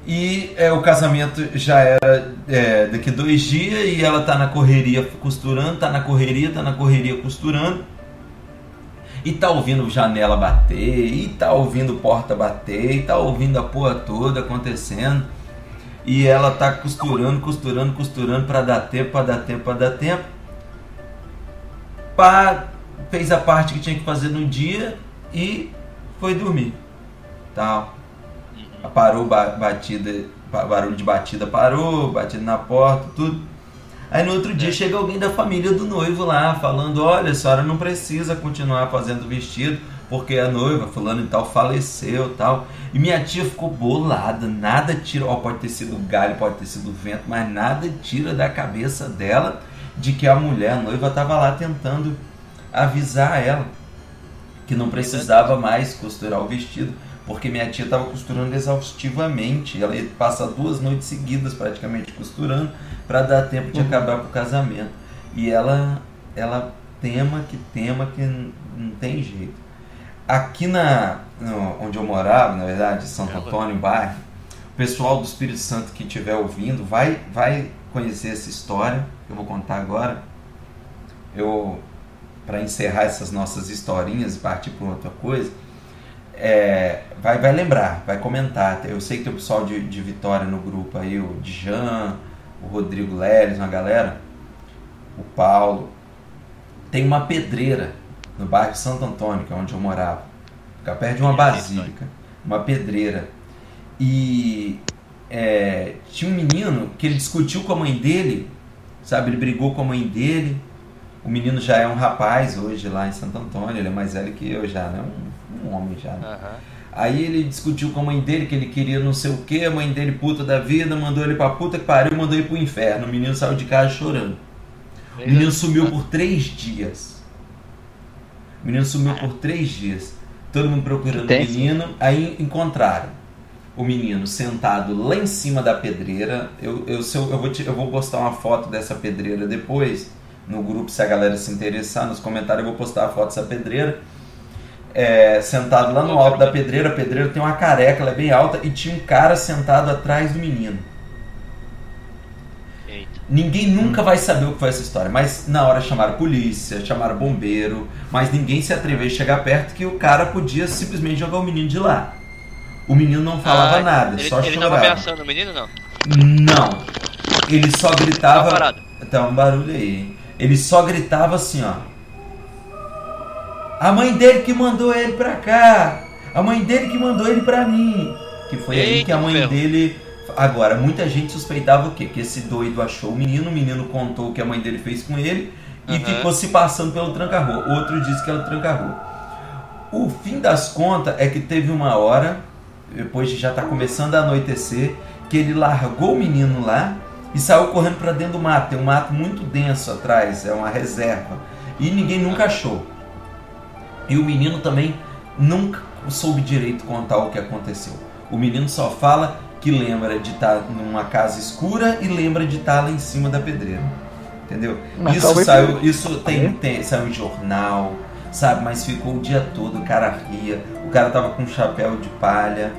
E o casamento já era daqui 2 dias e ela tá na correria costurando, tá na correria costurando. E tá ouvindo janela bater, e tá ouvindo porta bater, e tá ouvindo a porra toda acontecendo. E ela tá costurando pra dar tempo. Fez a parte que tinha que fazer no dia e foi dormir. Tal. Parou barulho de batida parou, batida na porta, tudo. Aí no outro dia chega alguém da família do noivo lá, falando, olha, a senhora não precisa continuar fazendo vestido, porque a noiva, fulano e tal, faleceu, tal. E minha tia ficou bolada, nada tira, pode ter sido galho, pode ter sido vento, mas nada tira da cabeça dela de que a mulher, a noiva, estava lá tentando avisar ela que não precisava mais costurar o vestido, porque minha tia estava costurando exaustivamente. Ela ia passar 2 noites seguidas praticamente costurando para dar tempo de acabar pro casamento. E ela tema que não tem jeito. Aqui onde eu morava, na verdade, Santo Antônio, bairro, o pessoal do Espírito Santo que estiver ouvindo vai conhecer essa história que eu vou contar agora. Para encerrar essas nossas historinhas e partir para outra coisa, vai lembrar, vai comentar. Eu sei que tem o pessoal de Vitória no grupo aí, o Djan, o Rodrigo Leles, uma galera, o Paulo. Tem uma pedreira no bairro Santo Antônio, que é onde eu morava, fica perto de uma basílica, uma pedreira. E tinha um menino que ele discutiu com a mãe dele, sabe, ele brigou com a mãe dele. O menino já é um rapaz hoje lá em Santo Antônio, ele é mais velho que eu já, né? Um homem já. Né? Aí ele discutiu com a mãe dele que ele queria não sei o que, a mãe dele puta da vida, mandou ele pra puta que pariu, mandou ele pro inferno. O menino saiu de casa chorando. O menino sumiu por 3 dias. O menino sumiu por 3 dias. Todo mundo procurando o menino, aí encontraram o menino sentado lá em cima da pedreira. Eu vou postar uma foto dessa pedreira depois no grupo, se a galera se interessar, nos comentários eu vou postar a foto dessa pedreira. Sentado lá no alto da pedreira. A pedreira tem uma careca, ela é bem alta, e tinha um cara sentado atrás do menino. Eita. Ninguém nunca vai saber o que foi essa história, mas na hora chamaram polícia, chamaram bombeiro, mas ninguém se atreveu a chegar perto, que o cara podia simplesmente jogar o menino de lá. O menino não falava nada, só chorava. Ele tava ameaçando o menino, não? Não, ele só gritava. Tá um barulho aí. Ele só gritava assim, ó: a mãe dele que mandou ele pra cá, a mãe dele que mandou ele pra mim. Que foi aí que a mãe dele... Agora, muita gente suspeitava o quê? Que esse doido achou o menino contou o que a mãe dele fez com ele e ficou se passando pelo tranca-rua. Outro disse que era o tranca-rua. O fim das contas é que teve uma hora, depois de já estar começando a anoitecer, que ele largou o menino lá e saiu correndo pra dentro do mato. Tem um mato muito denso atrás, é uma reserva. E ninguém nunca achou. E o menino também nunca soube direito contar o que aconteceu. O menino só fala que lembra de estar numa casa escura e lembra de estar lá em cima da pedreira. Entendeu? Saiu em jornal, sabe? Mas ficou o dia todo, o cara ria, o cara tava com um chapéu de palha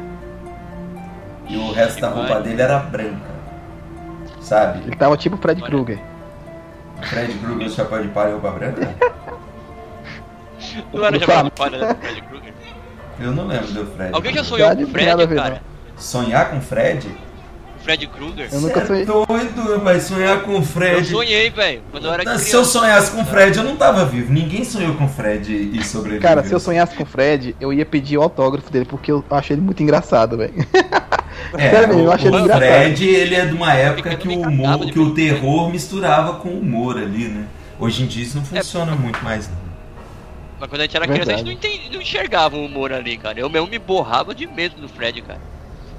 e o resto da roupa dele era branca, sabe? Ele tava tipo Fred Krueger. Fred Krueger, chapéu de palha e roupa branca? Não era chapéu de palha, né? Fred Krueger. Eu não lembro do Fred. Alguém já sonhou com o Fred, cara? Sonhar com o Fred? Fred Krueger? Eu nunca sonhei. É doido, mas sonhar com o Fred. Eu sonhei, velho, quando eu era criança. Se eu sonhasse com o Fred, eu não tava vivo. Ninguém sonhou com o Fred e sobreviveu. Cara, se eu sonhasse com o Fred, eu ia pedir o autógrafo dele, porque eu achei ele muito engraçado, velho. Sério mesmo, eu achei ele engraçado. O Fred, ele é de uma época que o humor, que o terror misturava com o humor ali, né? Hoje em dia isso não funciona muito mais, não. Mas quando a gente era criança, a gente não enxergava o humor ali, cara. Eu mesmo me borrava de medo do Fred, cara.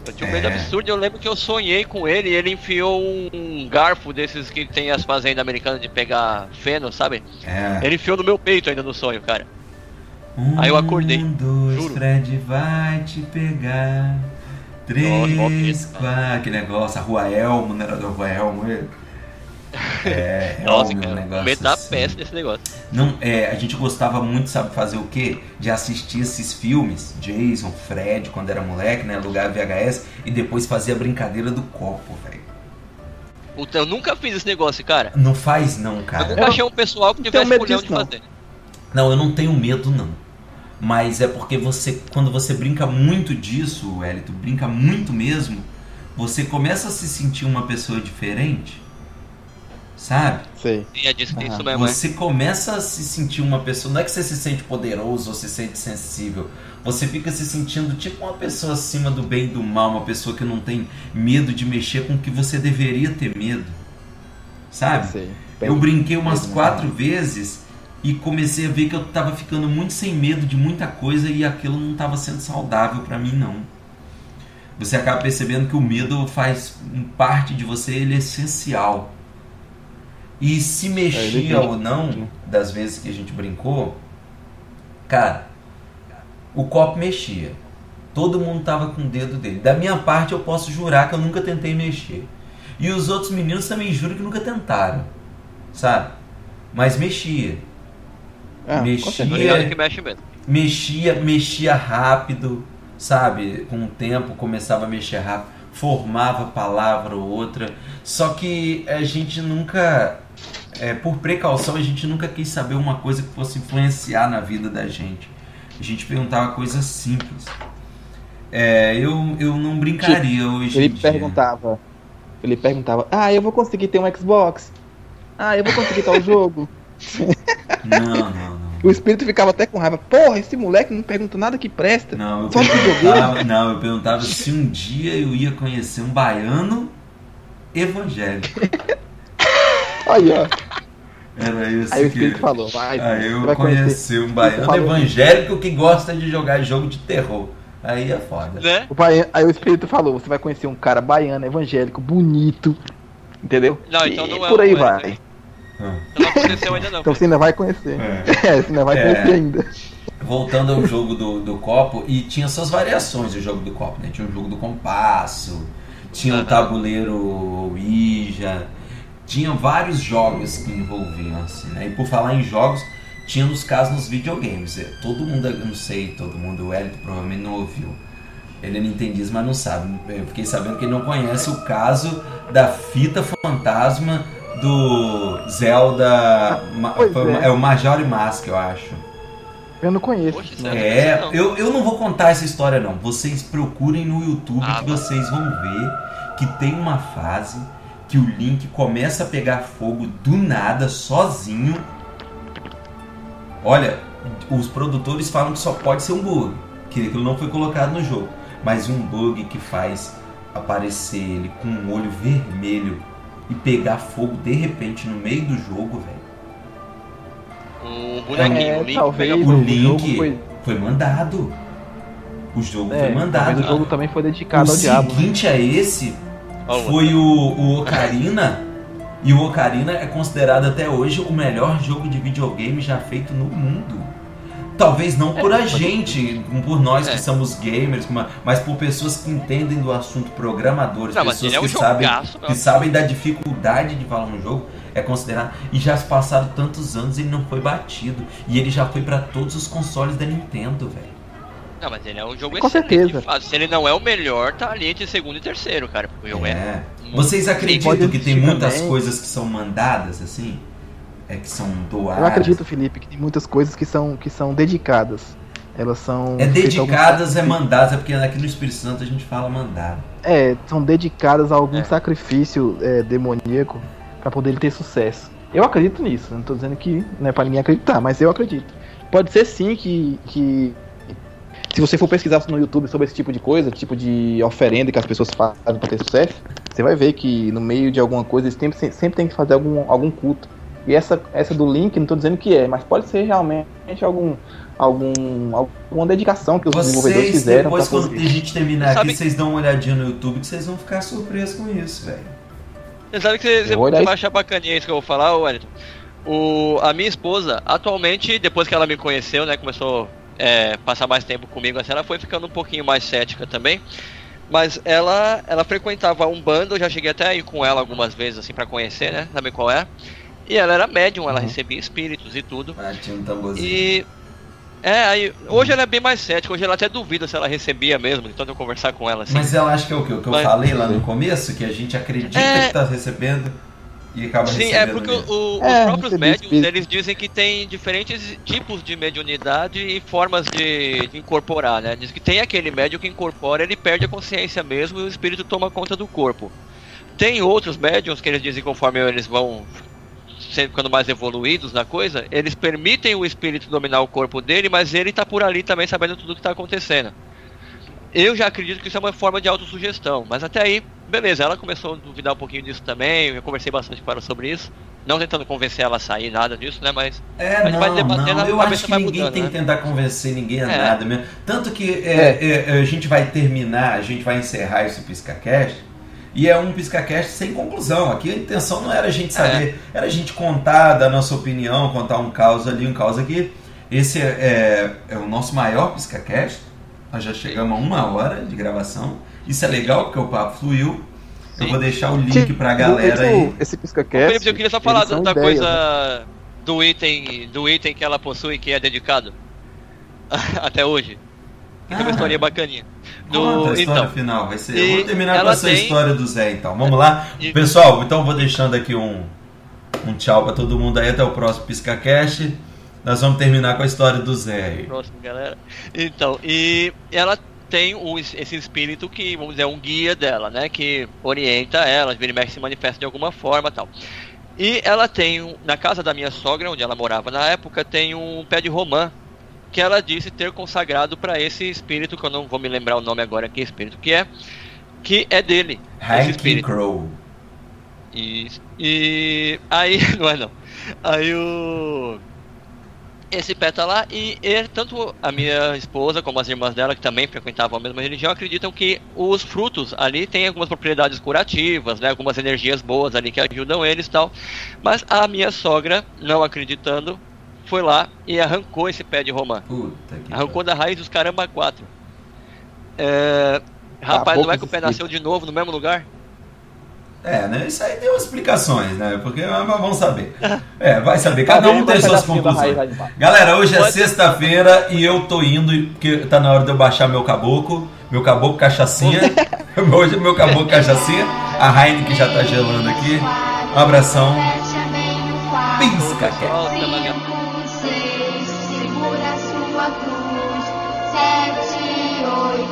Eu tinha um medo absurdo. Eu lembro que eu sonhei com ele e ele enfiou um garfo desses que tem as fazendas americanas de pegar feno, sabe? Ele enfiou no meu peito ainda no sonho, cara. Aí eu acordei. 1, 2, juro. Fred vai te pegar. 3, 4. Que negócio, a Rua Elmo, não era da Rua Elmo? Nossa, cara, um medo da peça desse negócio. Não, a gente gostava muito, sabe fazer o quê? De assistir esses filmes, Jason, Fred, quando era moleque, né? Alugar VHS e depois fazer a brincadeira do copo, velho. Puta, eu nunca fiz esse negócio, cara. Não faz não, cara. Eu nunca achei um pessoal que tivesse colhão de fazer. Não, eu não tenho medo, não. Mas é porque quando você brinca muito disso, Wellington, brinca muito mesmo, você começa a se sentir uma pessoa diferente. Sabe? Sei. Sim, é disso que isso mesmo. Você começa a se sentir uma pessoa. Não é que você se sente poderoso ou se sente sensível. Você fica se sentindo tipo uma pessoa acima do bem e do mal. Uma pessoa que não tem medo de mexer com o que você deveria ter medo. Sabe? Sei. Eu brinquei umas 4 vezes e comecei a ver que eu tava ficando muito sem medo de muita coisa e aquilo não tava sendo saudável pra mim, não. Você acaba percebendo que o medo faz parte de você, ele é essencial. E se mexia ou não, das vezes que a gente brincou, cara, o copo mexia. Todo mundo tava com o dedo dele. Da minha parte, eu posso jurar que eu nunca tentei mexer. E os outros meninos também juram que nunca tentaram, sabe? Mas mexia. Mexia rápido, sabe? Com o tempo começava a mexer rápido, formava palavra ou outra. Só que a gente nunca, por precaução, a gente nunca quis saber uma coisa que fosse influenciar na vida da gente. A gente perguntava coisas simples. Eu não brincaria hoje em dia. Ele perguntava, eu vou conseguir ter um Xbox? Eu vou conseguir tal jogo? Não. O espírito ficava até com raiva. Porra, esse moleque não pergunta nada que presta. Eu perguntava se um dia eu ia conhecer um baiano evangélico. Aí, ó. Era isso. Aí o espírito falou, Aí eu conheci um baiano evangélico que gosta de jogar jogo de terror. Aí é foda. Né? Aí o espírito falou, você vai conhecer um cara baiano, evangélico, bonito. Entendeu? Não, então não é. Por aí vai. Não aconteceu ainda não. Então você ainda vai conhecer. Você ainda vai conhecer ainda. Voltando ao jogo do copo, e tinha suas variações o jogo do copo, né? Tinha o jogo do compasso, tinha o tabuleiro Ouija, tinha vários jogos que envolviam assim, né? E por falar em jogos, tinha nos casos nos videogames. Todo mundo, eu não sei, o Wellington provavelmente não ouviu. Ele é nintendista, mas não sabe. Eu fiquei sabendo que ele não conhece o caso da fita fantasma do Zelda. É o Majora's Mask, eu acho. Eu não conheço. Poxa, eu não vou contar essa história, não. Vocês procurem no YouTube que vocês vão ver que tem uma fase que o Link começa a pegar fogo do nada, sozinho. Olha, os produtores falam que só pode ser um bug, que aquilo não foi colocado no jogo. Mas um bug que faz aparecer ele com um olho vermelho e pegar fogo de repente no meio do jogo, velho. Um bonequinho, talvez o Link foi mandado. O jogo foi mandado. Talvez o jogo também foi dedicado ao diabo. O seguinte a esse foi o Ocarina. E o Ocarina é considerado até hoje o melhor jogo de videogame já feito no mundo. Talvez não por a gente, por nós que somos gamers, mas por pessoas que entendem do assunto, programadores, pessoas que sabem da dificuldade de falar um jogo, é considerado. E já se passaram tantos anos e ele não foi batido. E ele já foi para todos os consoles da Nintendo, velho. Não, mas ele é um jogo Com excelente. certeza. Se ele não é o melhor, tá ali entre segundo e terceiro, cara. O jogo Vocês acreditam que tem muitas também. coisas que são mandadas, assim? Que são doadas? Eu acredito, Felipe, que tem muitas coisas que são dedicadas. Elas são... dedicadas, mandadas, porque aqui no Espírito Santo a gente fala mandado. São dedicadas a algum sacrifício demoníaco pra poder ter sucesso. Eu acredito nisso, não tô dizendo que não é pra ninguém acreditar, mas eu acredito. Pode ser sim que se você for pesquisar no YouTube sobre esse tipo de coisa, tipo de oferenda que as pessoas fazem pra ter sucesso, você vai ver que no meio de alguma coisa eles sempre tem que fazer algum culto. E essa do link, não tô dizendo que mas pode ser realmente alguma dedicação que os desenvolvedores fizeram. Depois, quando a gente terminar aqui, vocês dão uma olhadinha no YouTube que vocês vão ficar surpresos com isso, velho. Você sabe que você vai achar bacaninha isso que eu vou falar, Wellington? A minha esposa, atualmente, depois que ela me conheceu, né, começou a passar mais tempo comigo, assim, ela foi ficando um pouquinho mais cética também. Mas ela frequentava um bando, eu já cheguei até a ir com ela algumas vezes, assim, pra conhecer, né, saber qual é. E ela era médium, ela recebia espíritos e tudo. Tinha um tamborzinho. Aí, hoje ela é bem mais cética, hoje ela até duvida se ela recebia mesmo, então eu conversar com ela assim. Mas ela acha que é o que eu falei lá no começo, que a gente acredita que tá recebendo e acaba recebendo. Sim, porque os próprios médiums, eles dizem que tem diferentes tipos de mediunidade e formas de incorporar, né? Diz que tem aquele médium que incorpora, ele perde a consciência mesmo e o espírito toma conta do corpo. Tem outros médiums que eles dizem que conforme eles vão sempre ficando mais evoluídos na coisa, eles permitem o espírito dominar o corpo dele, mas ele tá por ali também sabendo tudo o que tá acontecendo. Eu já acredito que isso é uma forma de autossugestão, mas até aí, beleza, ela começou a duvidar um pouquinho disso também, eu conversei bastante com ela sobre isso, não tentando convencer ela a sair, nada disso, né, mas a gente vai debatendo, eu acho que ninguém tem que tentar convencer ninguém a nada mesmo, tanto que a gente vai terminar, a gente vai encerrar esse PiscaCast. E é um PiscaCast sem conclusão. Aqui a intenção não era a gente saber, era a gente contar da nossa opinião, contar um caos ali, um caos aqui. Esse é o nosso maior PiscaCast. Nós já chegamos a 1 hora de gravação. Isso é legal porque o papo fluiu. Sim. Eu vou deixar o link pra galera aí. Esse PiscaCast. Eu queria só falar da coisa do item que ela possui que é dedicado até hoje. Que é uma história bacaninha. Conta a história final, vai ser. Eu vou terminar com essa história do Zé, então. Vamos lá? Pessoal, então eu vou deixando aqui um tchau pra todo mundo aí. Até o próximo PiscaCast. Nós vamos terminar com a história do Zé aí. Próximo, galera. Então, e ela tem esse espírito que, vamos dizer, é um guia dela, né? Que orienta ela, vira e mexe, se manifesta de alguma forma e tal. E ela tem, na casa da minha sogra, onde ela morava na época, tem um pé de romã que ela disse ter consagrado para esse espírito, que eu não vou me lembrar o nome agora, que espírito que é dele. Hanky Crow. E aí, não. Aí esse pé tá lá e tanto a minha esposa como as irmãs dela, que também frequentavam a mesma religião, acreditam que os frutos ali têm algumas propriedades curativas, né, algumas energias boas ali que ajudam eles e tal. Mas a minha sogra, não acreditando, foi lá e arrancou esse pé de romã. Arrancou da raiz dos caramba 4. Rapaz, não é que o pé nasceu de novo no mesmo lugar? Né? Isso aí deu explicações, né? Porque vamos saber. Vai saber. Cada um tem suas conclusões. Galera, hoje é sexta-feira e eu tô indo, porque tá na hora de eu baixar meu caboclo cachaçinha. Hoje é meu caboclo cachaçinha. A Heineken já tá gelando aqui. Um abração. PiscaCast. Segura sua cruz, 7, 8,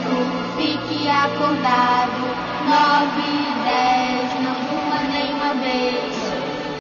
fique acordado, 9, 10, não durma nenhuma vez.